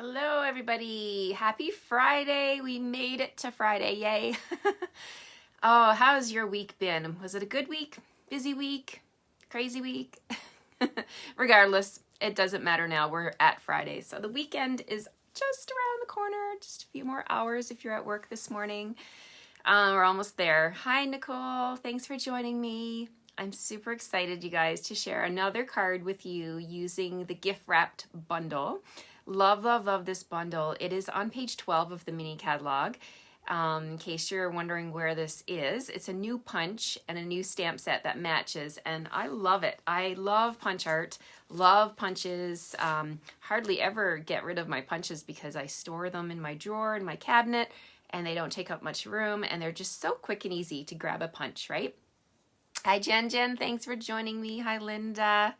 Hello, everybody. Happy Friday. We made it to Friday. Yay. Oh, how's your week been? Was it a good week? Busy week? Crazy week? Regardless, it doesn't matter now. We're at Friday. So the weekend is just around the corner. Just a few more hours if you're at work this morning. We're almost there. Hi, Nicole. Thanks for joining me. I'm super excited, you guys, to share another card with you using the gift wrapped bundle. Love, love, love this bundle. It is on page 12 of the mini catalog. In case you're wondering where this is, it's a new punch and a new stamp set that matches, and I love it. I love punch art, love punches. Hardly ever get rid of my punches because I store them in my drawer in my cabinet, and they don't take up much room, and they're just so quick and easy to grab a punch, right? Hi, Jen. Thanks for joining me. Hi, Linda.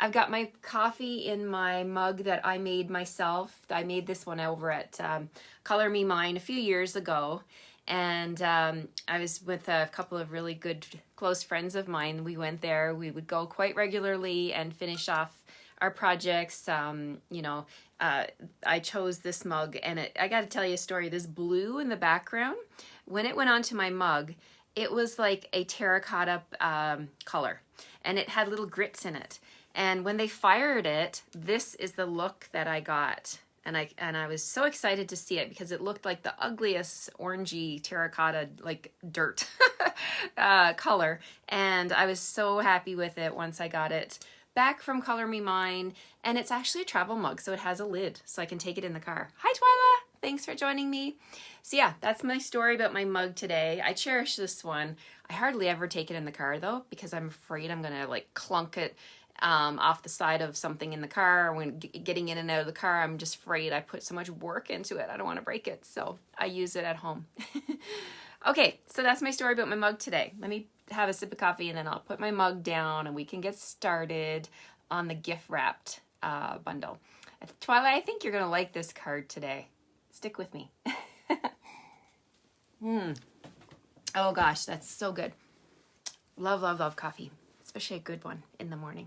I've got my coffee in my mug that I made myself. I made this one over at Color Me Mine a few years ago. And I was with a couple of really good close friends of mine. We went there. We would go quite regularly and finish off our projects. I chose this mug, and I got to tell you a story. This blue in the background, when it went onto my mug, it was like a terracotta color, and it had little grits in it. And when they fired it, this is the look that I got. And I was so excited to see it because it looked like the ugliest orangey terracotta, like dirt color. And I was so happy with it once I got it back from Color Me Mine. And it's actually a travel mug, so it has a lid, so I can take it in the car. Hi, Twyla. Thanks for joining me. So yeah, that's my story about my mug today. I cherish this one. I hardly ever take it in the car though, because I'm afraid I'm gonna like clunk it off the side of something in the car. When getting in and out of the car, I'm just afraid I put so much work into it. I don't want to break it, so I use it at home. Okay, so that's my story about my mug today. Let me have a sip of coffee and then I'll put my mug down and we can get started on the gift wrapped bundle. Twilight, I think you're gonna like this card today. Stick with me. Oh gosh, that's so good. Love, love, love coffee, especially a good one in the morning.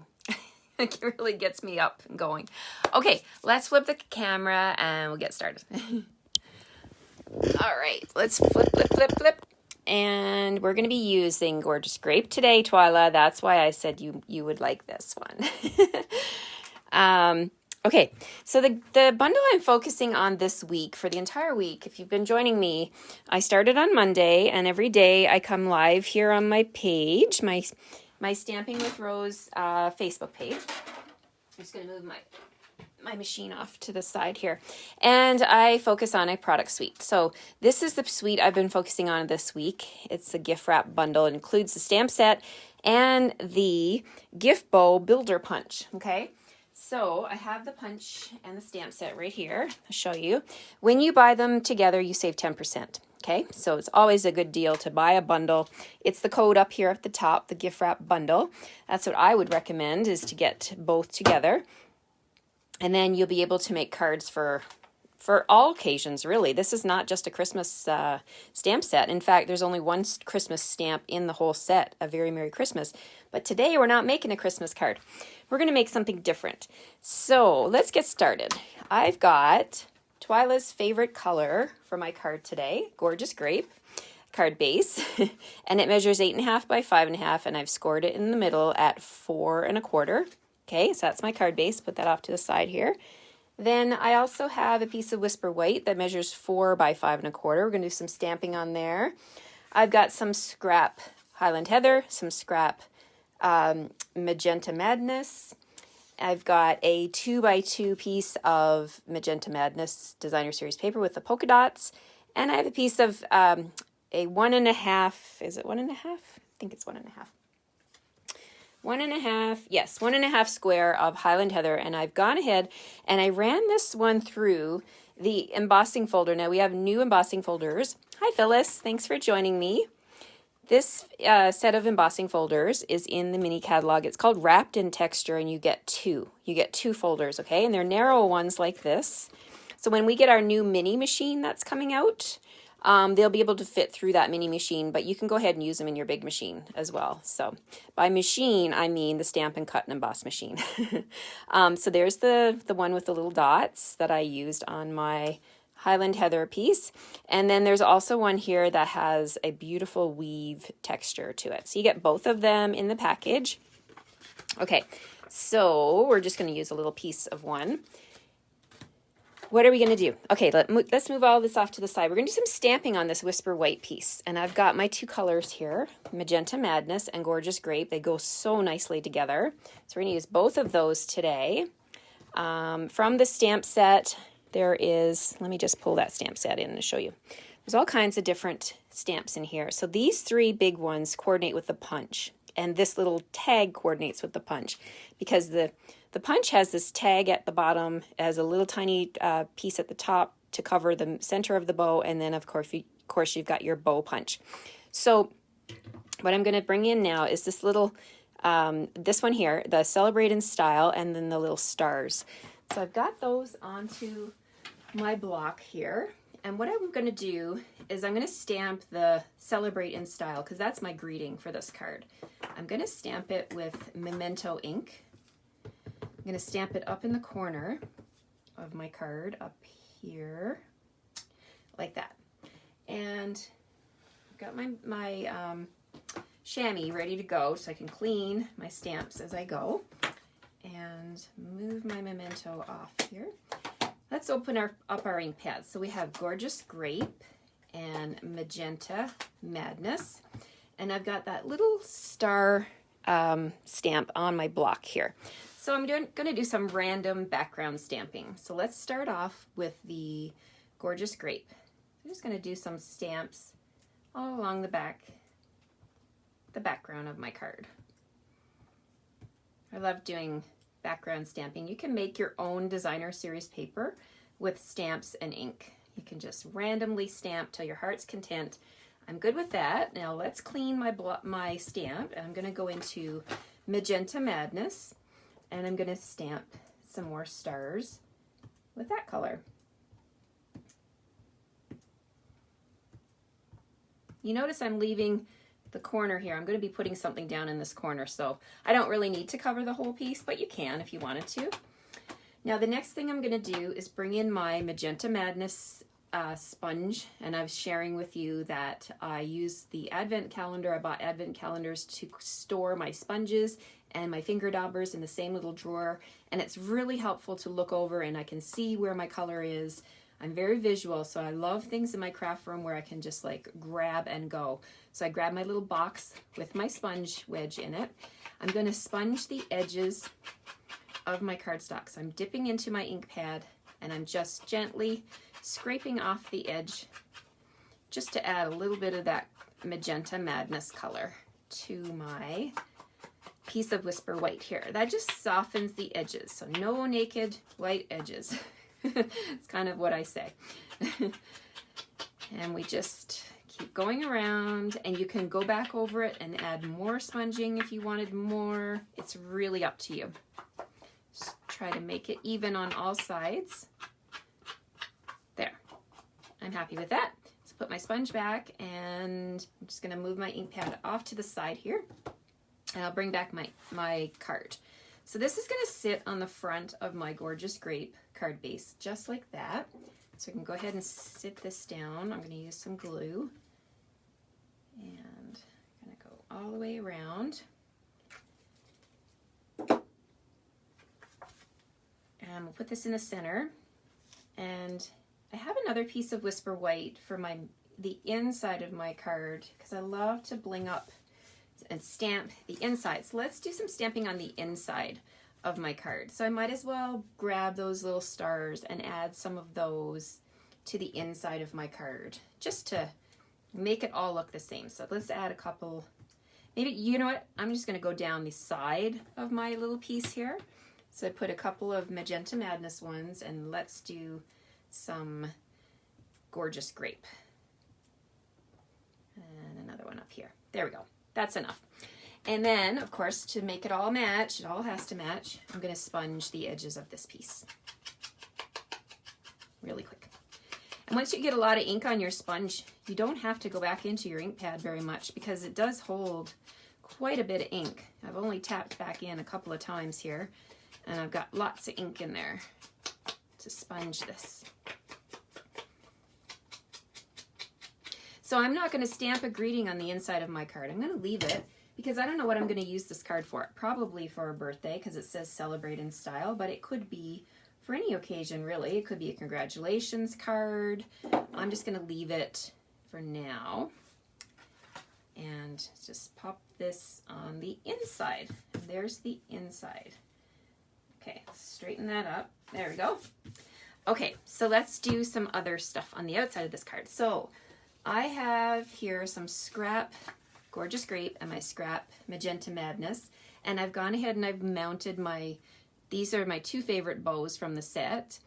It really gets me up and going. Okay, let's flip the camera and we'll get started. All right, let's flip. And we're going to be using Gorgeous Grape today, Twyla. That's why I said you would like this one. Okay, so the bundle I'm focusing on this week, for the entire week, if you've been joining me, I started on Monday, and every day I come live here on my page, my Stamping with Rose Facebook page. I'm just going to move my machine off to the side here. And I focus on a product suite. So this is the suite I've been focusing on this week. It's the gift wrap bundle. It includes the stamp set and the gift bow builder punch. Okay. So I have the punch and the stamp set right here. I'll show you. When you buy them together, you save 10%. Okay, so it's always a good deal to buy a bundle. It's the code up here at the top, the gift wrap bundle. That's what I would recommend, is to get both together. And then you'll be able to make cards for all occasions, really. This is not just a Christmas stamp set. In fact, there's only one Christmas stamp in the whole set, A Very Merry Christmas. But today we're not making a Christmas card. We're going to make something different. So let's get started. I've got Twyla's favorite color for my card today, Gorgeous Grape card base, and it measures 8.5 by 5.5, and I've scored it in the middle at 4 1/4. Okay, so that's my card base. Put that off to the side here. Then I also have a piece of Whisper White that measures 4 by 5 1/4. We're going to do some stamping on there. I've got some scrap Highland Heather, some scrap Magenta Madness. I've got a 2x2 piece of Magenta Madness Designer Series paper with the polka dots. And I have a piece of a 1.5, is it 1.5? I think it's 1.5. 1.5, yes, 1.5 square of Highland Heather. And I've gone ahead and I ran this one through the embossing folder. Now we have new embossing folders. Hi Phyllis, thanks for joining me. This set of embossing folders is in the mini catalog. It's called Wrapped in Texture, and you get two. You get two folders, okay? And they're narrow ones like this. So when we get our new mini machine that's coming out, they'll be able to fit through that mini machine, but you can go ahead and use them in your big machine as well. So by machine, I mean the Stampin' Cut and Emboss machine. So there's the one with the little dots that I used on my Highland Heather piece. And then there's also one here that has a beautiful weave texture to it. So you get both of them in the package. Okay, so we're just going to use a little piece of one. What are we going to do? Okay, let's move all this off to the side. We're going to do some stamping on this Whisper White piece. And I've got my two colors here, Magenta Madness and Gorgeous Grape. They go so nicely together. So we're going to use both of those today. From the stamp set, there is, let me just pull that stamp set in and show you. There's all kinds of different stamps in here. So these three big ones coordinate with the punch. And this little tag coordinates with the punch. Because the punch has this tag at the bottom, as a little tiny piece at the top to cover the center of the bow. And then, of course, you've got your bow punch. So what I'm going to bring in now is this little, this one here, the Celebrate in Style, and then the little stars. So I've got those onto my block here. And what I'm going to do is I'm going to stamp the Celebrate in Style, because that's my greeting for this card. I'm going to stamp it with Memento ink. I'm going to stamp it up in the corner of my card, up here, like that. And I've got my chamois ready to go, so I can clean my stamps as I go. And move my Memento off here. Let's open up our ink pads. So we have Gorgeous Grape and Magenta Madness. And I've got that little star stamp on my block here. So I'm going to do some random background stamping. So let's start off with the Gorgeous Grape. I'm just going to do some stamps all along the background of my card. I love doing background stamping. You can make your own designer series paper with stamps and ink. You can just randomly stamp till your heart's content. I'm good with that. Now let's clean my stamp. I'm going to go into Magenta Madness, and I'm going to stamp some more stars with that color. You notice I'm leaving the corner here. I'm going to be putting something down in this corner, so I don't really need to cover the whole piece, but you can if you wanted to. Now the next thing I'm going to do is bring in my Magenta Madness sponge, and I was sharing with you that I use the advent calendar. I bought advent calendars to store my sponges and my finger daubers in the same little drawer, and it's really helpful to look over and I can see where my color is. I'm very visual, so I love things in my craft room where I can just like grab and go. So I grab my little box with my sponge wedge in it. I'm going to sponge the edges of my cardstock. So I'm dipping into my ink pad and I'm just gently scraping off the edge just to add a little bit of that Magenta Madness color to my piece of Whisper White here. That just softens the edges, so no naked white edges. It's kind of what I say. And we just keep going around, and you can go back over it and add more sponging if you wanted more. It's really up to you. Just try to make it even on all sides. There. I'm happy with that. So put my sponge back, and I'm just going to move my ink pad off to the side here. And I'll bring back my card. So this is going to sit on the front of my Gorgeous Grape card base, just like that. So I can go ahead and sit this down. I'm going to use some glue. And I'm going to go all the way around. And we'll put this in the center. And I have another piece of Whisper White for the inside of my card, because I love to bling up and stamp the inside. So let's do some stamping on the inside of my card. So I might as well grab those little stars and add some of those to the inside of my card, just to make it all look the same. So let's add a couple, maybe, you know what, I'm just going to go down the side of my little piece here. So I put a couple of Magenta Madness ones, and let's do some Gorgeous Grape. And another one up here. There we go. That's enough. And then, of course, to make it all match, it all has to match, I'm going to sponge the edges of this piece really quick. once you get a lot of ink on your sponge, you don't have to go back into your ink pad very much because it does hold quite a bit of ink. I've only tapped back in a couple of times here, and I've got lots of ink in there to sponge this. So I'm not going to stamp a greeting on the inside of my card. I'm going to leave it because I don't know what I'm going to use this card for. Probably for a birthday because it says celebrate in style, but it could be for any occasion really. It could be a congratulations card. I'm just going to leave it for now and just pop this on the inside. There's the inside. Okay, straighten that up. There we go. Okay, so let's do some other stuff on the outside of this card. So I have here some scrap Gorgeous Grape and my scrap Magenta Madness, and I've gone ahead and I've mounted these are my two favorite bows from the set,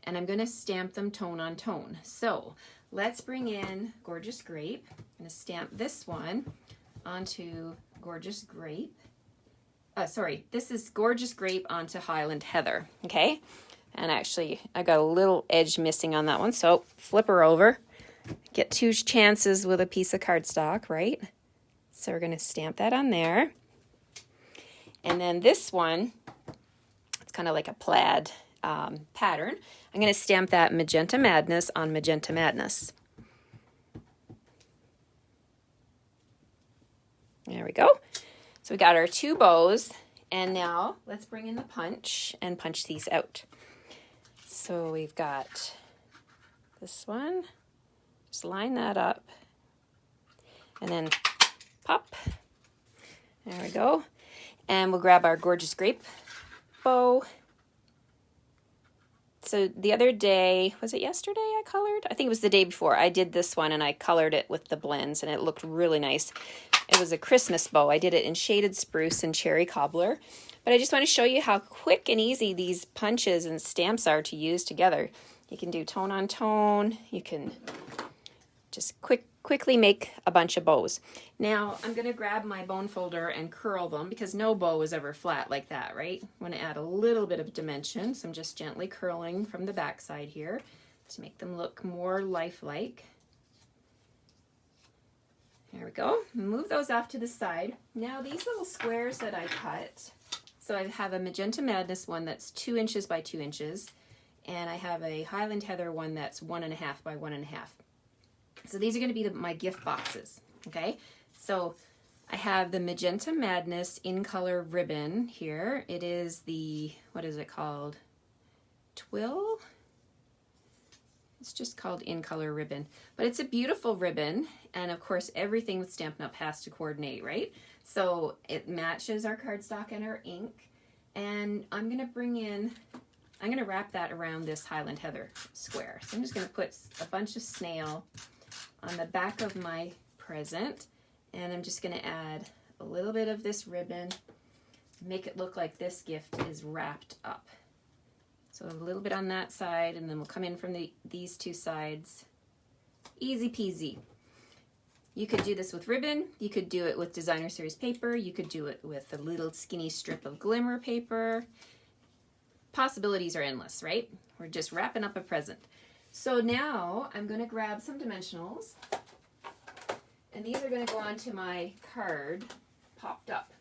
and I'm going to stamp them tone on tone. So let's bring in Gorgeous Grape. I'm going to stamp this one onto Gorgeous Grape. Sorry, this is Gorgeous Grape onto Highland Heather, okay? And actually, I got a little edge missing on that one, so flip her over. Get two chances with a piece of cardstock, right? So we're going to stamp that on there. And then this one, it's kind of like a plaid pattern. I'm going to stamp that Magenta Madness on Magenta Madness. There we go. So we got our two bows, and now let's bring in the punch and punch these out. So we've got this one. Just line that up and then pop. There we go. And we'll grab our Gorgeous Grape bow. So the other day, was it yesterday I colored? I think it was the day before. I did this one and I colored it with the blends and it looked really nice. It was a Christmas bow. I did it in Shaded Spruce and Cherry Cobbler. But I just want to show you how quick and easy these punches and stamps are to use together. You can do tone on tone. You can just quickly make a bunch of bows. Now I'm going to grab my bone folder and curl them because no bow is ever flat like that, right? I want to add a little bit of dimension, so I'm just gently curling from the back side here to make them look more lifelike. There we go. Move those off to the side. Now these little squares that I cut, so I have a Magenta Madness one that's 2 inches by 2 inches, and I have a Highland Heather one that's 1.5 by 1.5. So these are going to be my gift boxes, okay? So I have the Magenta Madness in color ribbon here. It is the, what is it called? Twill? It's just called in color ribbon. But it's a beautiful ribbon, and of course everything with Stampin' Up! Has to coordinate, right? So it matches our cardstock and our ink. And I'm going to wrap that around this Highland Heather square. So I'm just going to put a bunch of snail on the back of my present, and I'm just going to add a little bit of this ribbon, make it look like this gift is wrapped up. So a little bit on that side, and then we'll come in from these two sides. Easy peasy. You could do this with ribbon, you could do it with Designer Series paper, you could do it with a little skinny strip of glimmer paper. Possibilities are endless, right? We're just wrapping up a present. So now I'm going to grab some dimensionals, and these are going to go onto my card popped up.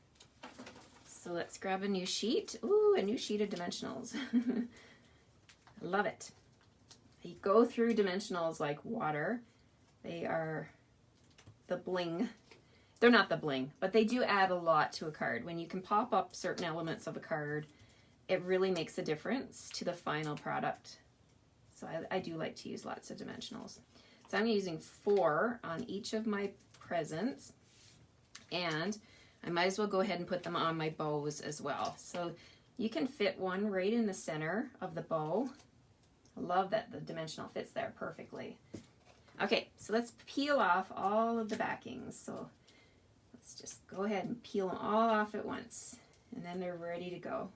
So let's grab a new sheet. Ooh, a new sheet of dimensionals. I love it. You go through dimensionals like water. They are the bling. They're not the bling, but they do add a lot to a card. When you can pop up certain elements of a card, it really makes a difference to the final product. So I do like to use lots of dimensionals. So I'm using 4 on each of my presents, and I might as well go ahead and put them on my bows as well. So you can fit one right in the center of the bow. I love that the dimensional fits there perfectly. Okay, so let's peel off all of the backings. So let's just go ahead and peel them all off at once, and then they're ready to go.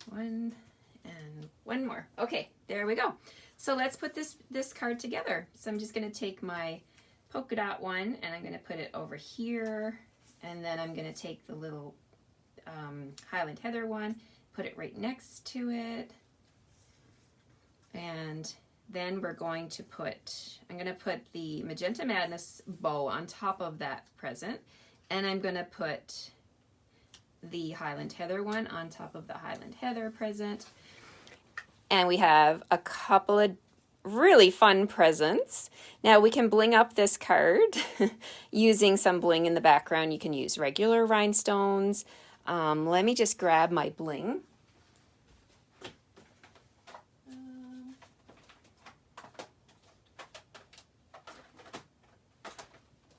One and one more. Okay, there we go. So let's put this card together. So I'm just going to take my polka dot one and I'm going to put it over here, and then I'm going to take the little Highland Heather one, put it right next to it. And then we're going to I'm going to put the Magenta Madness bow on top of that present. And I'm going to put the Highland Heather one on top of the Highland Heather present. And we have a couple of really fun presents. Now we can bling up this card using some bling in the background. You can use regular rhinestones. Let me just grab my bling.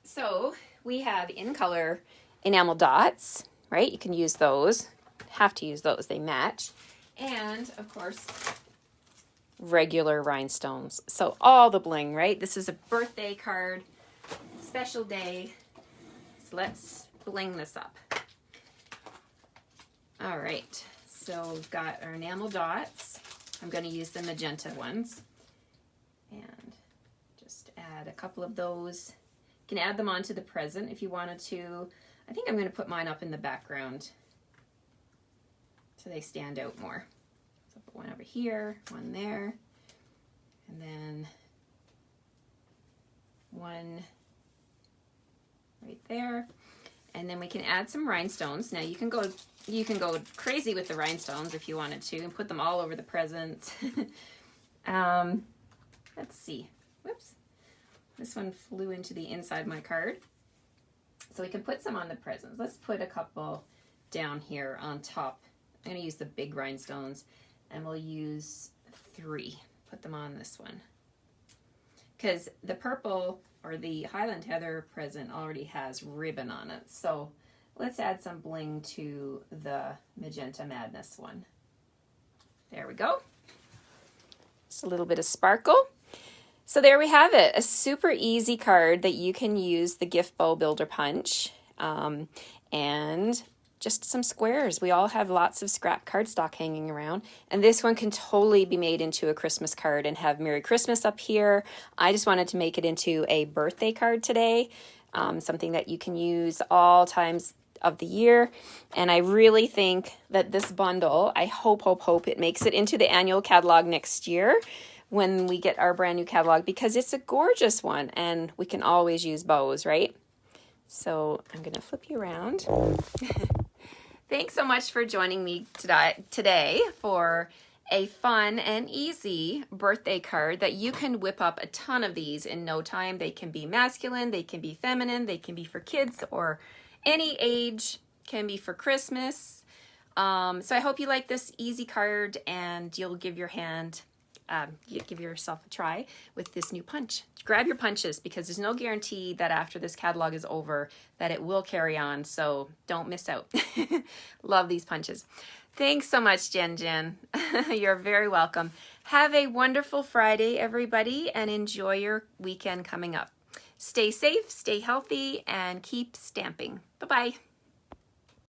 So we have in color enamel dots, right? You can use those. Have to use those, they match. And of course, regular rhinestones. So all the bling, right? This is a birthday card, special day. So let's bling this up. All right, so we've got our enamel dots. I'm going to use the magenta ones. And just add a couple of those. You can add them onto the present if you wanted to. I think I'm going to put mine up in the background so they stand out more. So put one over here, one there, and then one right there. And then we can add some rhinestones. Now you can go crazy with the rhinestones if you wanted to and put them all over the present. Let's see. Whoops. This one flew into the inside of my card. So we can put some on the presents. Let's put a couple down here on top. I'm going to use the big rhinestones, and we'll use 3. Put them on this one. Because the purple or the Highland Heather present already has ribbon on it. So let's add some bling to the Magenta Madness one. There we go. Just a little bit of sparkle. So there we have it, a super easy card that you can use the Gift Bow Builder Punch and just some squares. We all have lots of scrap cardstock hanging around, and this one can totally be made into a Christmas card and have Merry Christmas up here. I just wanted to make it into a birthday card today, something that you can use all times of the year. And I really think that this bundle, I hope it makes it into the annual catalog next year when we get our brand new catalog, because it's a gorgeous one and we can always use bows, right? So I'm gonna flip you around. Thanks so much for joining me today for a fun and easy birthday card that you can whip up a ton of these in no time. They can be masculine, they can be feminine, they can be for kids or any age, can be for Christmas. So I hope you like this easy card and you'll give yourself a try with this new punch. Grab your punches because there's no guarantee that after this catalog is over that it will carry on, so don't miss out. Love these punches. Thanks so much, Jen. You're very welcome. Have a wonderful Friday, everybody, and enjoy your weekend coming up. Stay safe, stay healthy, and keep stamping. Bye-bye.